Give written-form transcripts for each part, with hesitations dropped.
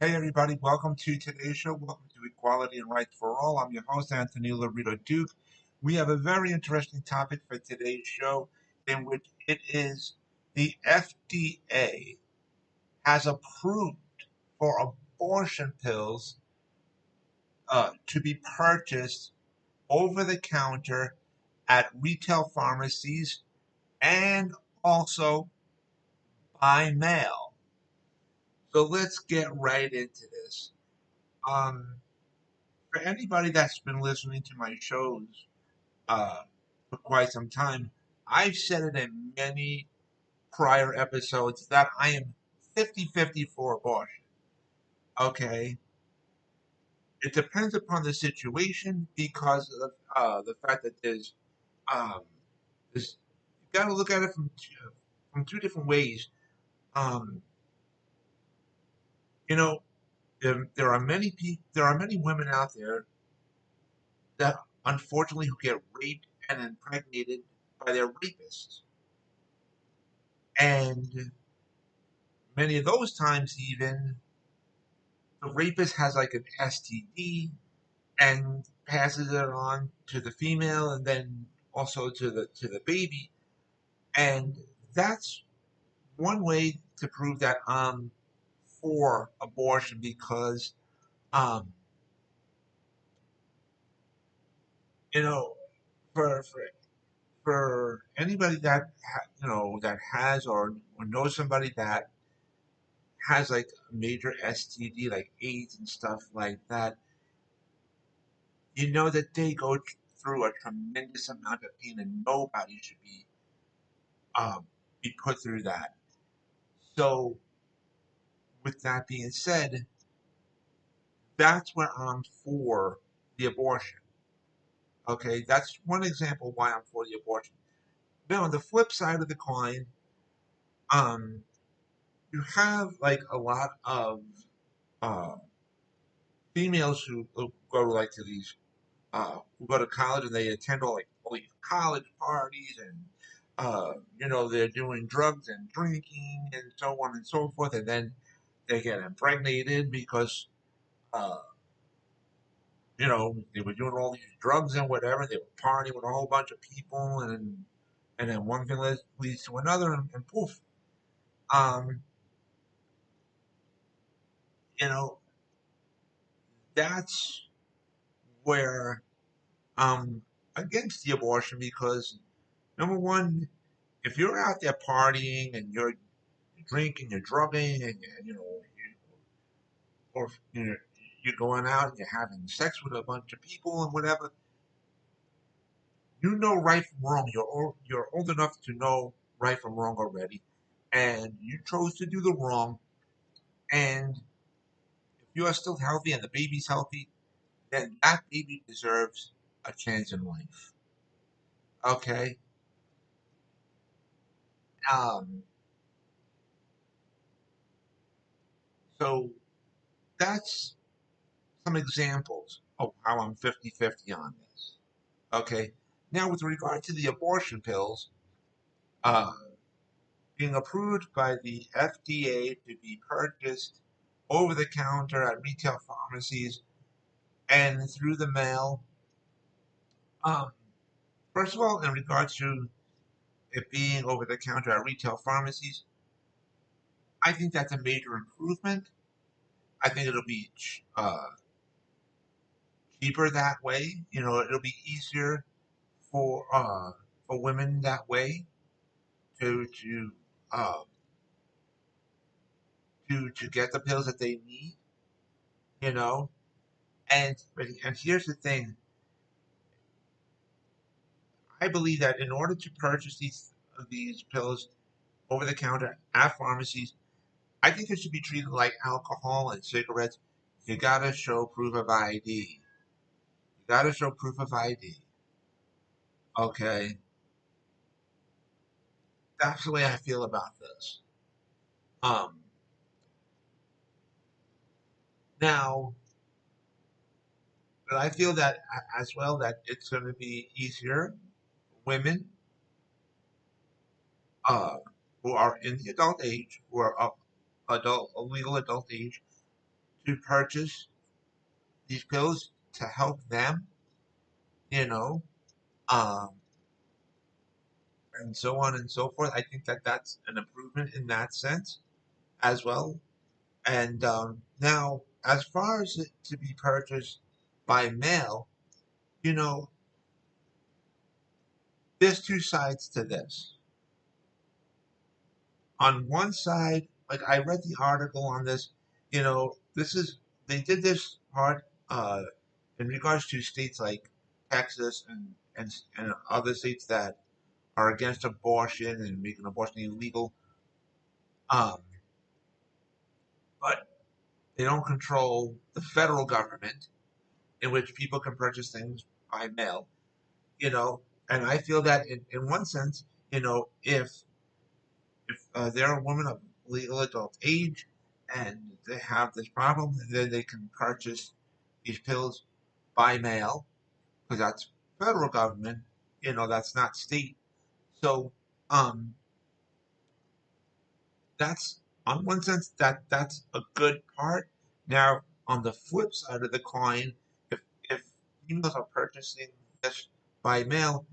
Hey everybody, welcome to today's show. Welcome to Equality and Rights for All. I'm your host, Anthony Lorito-Duke. We have a very interesting topic for today's show, in which it is the FDA has approved for abortion pills to be purchased over the counter at retail pharmacies and also by mail. So let's get right into this. Um, for anybody that's been listening to my shows uh, for quite some time, I've said it in many prior episodes that I am 50-50 for abortion. Okay. It depends upon the situation because of the fact that um, there's you got to look at it from two different ways. Um, you know, there are many people, there are many women out there that unfortunately who get raped and impregnated by their rapists. And many of those times, even the rapist has like an STD and passes it on to the female, and then also to the baby. And that's one way to prove that I'm for abortion because, um, you know, for for for anybody that that has or knows somebody that has like a major STD like AIDS and stuff like that, you know that they go through a tremendous amount of pain, and nobody should um, be put through that. So, with that being said, that's where I'm for the abortion. Okay, that's one example why I'm for the abortion. Now, on the flip side of the coin, um, you have like a lot of uh, females who go to like to these who go to college and they attend all these college parties and they're doing drugs and drinking and so on and so forth, and then they get impregnated because uh, they were doing all these drugs and whatever. They were partying with a whole bunch of people, and then one thing leads to another, and poof. Um, you know, that's where I'm against the abortion because number one, if you're out there partying and you're drinking, you're drugging, and or you're going out and you're having sex with a bunch of people and whatever, you know right from wrong. You're old enough to know right from wrong already, and you chose to do the wrong. And if you are still healthy and the baby's healthy, then that baby deserves a chance in life. Okay. Um. So that's some examples of how I'm 50-50 on this. Okay. Now, with regard to the abortion pills, uh, being approved by the FDA to be purchased over the counter at retail pharmacies and through the mail. Um, First of all, in regards to it being over the counter at retail pharmacies, I think that's a major improvement. I think it'll be cheaper that way. It'll be easier for uh, for women that way to um, to get the pills that they need. You know, and here's the thing: I believe that in order to purchase these pills over the counter at pharmacies, I think it should be treated like alcohol and cigarettes. You gotta show proof of ID. You gotta show proof of ID. Okay, that's the way I feel about this. Um, Now, but I feel that as well that it's going to be easier for women who are in the adult age, who are legal adult age, to purchase these pills to help them, you know, um, and so on and so forth. I think that that's an improvement in that sense as well. And now, as far as it to be purchased by mail, you know, there's two sides to this. On one side, like I read the article on this, this is they did this part in regards to states like Texas and other states that are against abortion and making abortion illegal. Um, but they don't control the federal government in which people can purchase things by mail. You know, and I feel that in one sense, if they're a woman of legal adult age and they have this problem, then they can purchase these pills by mail because that's federal government. That's not state. So um, that's on one sense that's a good part. Now, on the flip side of the coin, if females are purchasing this by mail,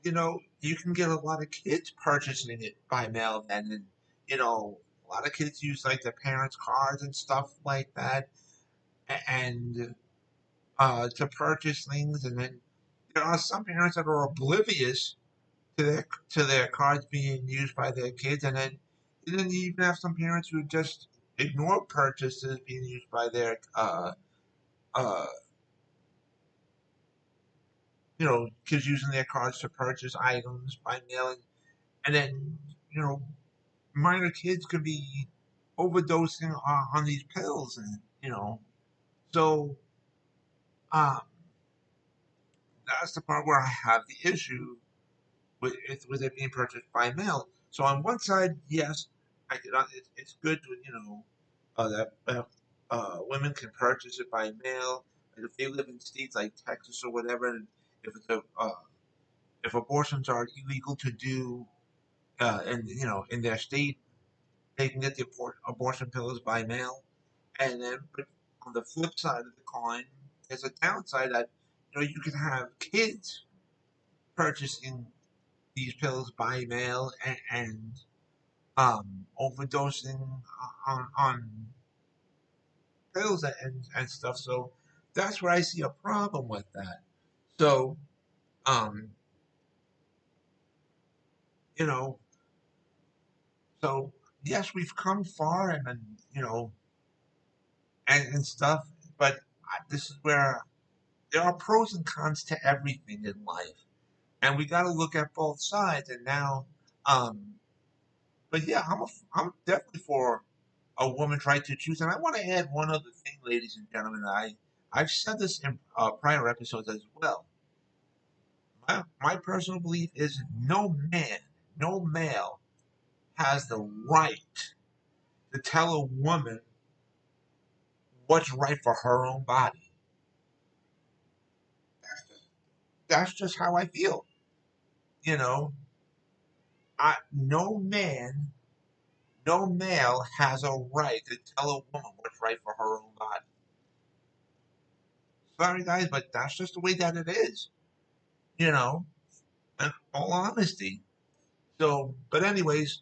you can get a lot of kids purchasing it by mail then, and a lot of kids use like their parents' cards and stuff like that, and to purchase things, and then there are some parents that are oblivious to their cards being used by their kids, and then you even have some parents who just ignore purchases being used by their uh kids using their cards to purchase items by mail, and then you know minor kids could be overdosing on these pills, and so um, that's the part where I have the issue with it being purchased by mail. So on one side, yes, it's good to that women can purchase it by mail, and if they live in states like Texas or whatever, and if abortions are illegal to do in their state, they can get the abortion pills by mail. And then, but on the flip side of the coin, there's a downside that you can have kids purchasing these pills by mail and overdosing on pills and stuff. So that's where I see a problem with that. So, um, you know, so yes, we've come far and and stuff, but this is where there are pros and cons to everything in life, and we got to look at both sides. And now, um, but yeah, I'm definitely for a woman's right to choose. And I want to add one other thing, ladies and gentlemen. I've said this in prior episodes as well. My personal belief is no man, no male has the right to tell a woman what's right for her own body. That's just how I feel. You know, no man, no male has a right to tell a woman what's right for her own body. Sorry, guys, but that's just the way that it is. You know, in all honesty. So, but anyways,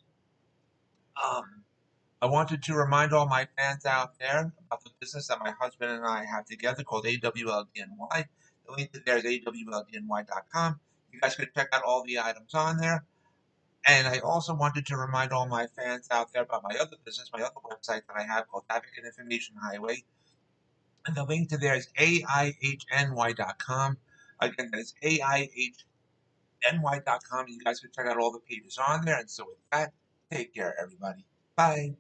um, I wanted to remind all my fans out there about the business that my husband and I have together called AWLDNY. The link to there is awldny.com. You guys can check out all the items on there. And I also wanted to remind all my fans out there about my other business, my other website that I have called Advocate Information Highway. And the link to there is AIHNY.com. Again, that is AIHNY.com. You guys can check out all the pages on there. And so with that, take care, everybody. Bye.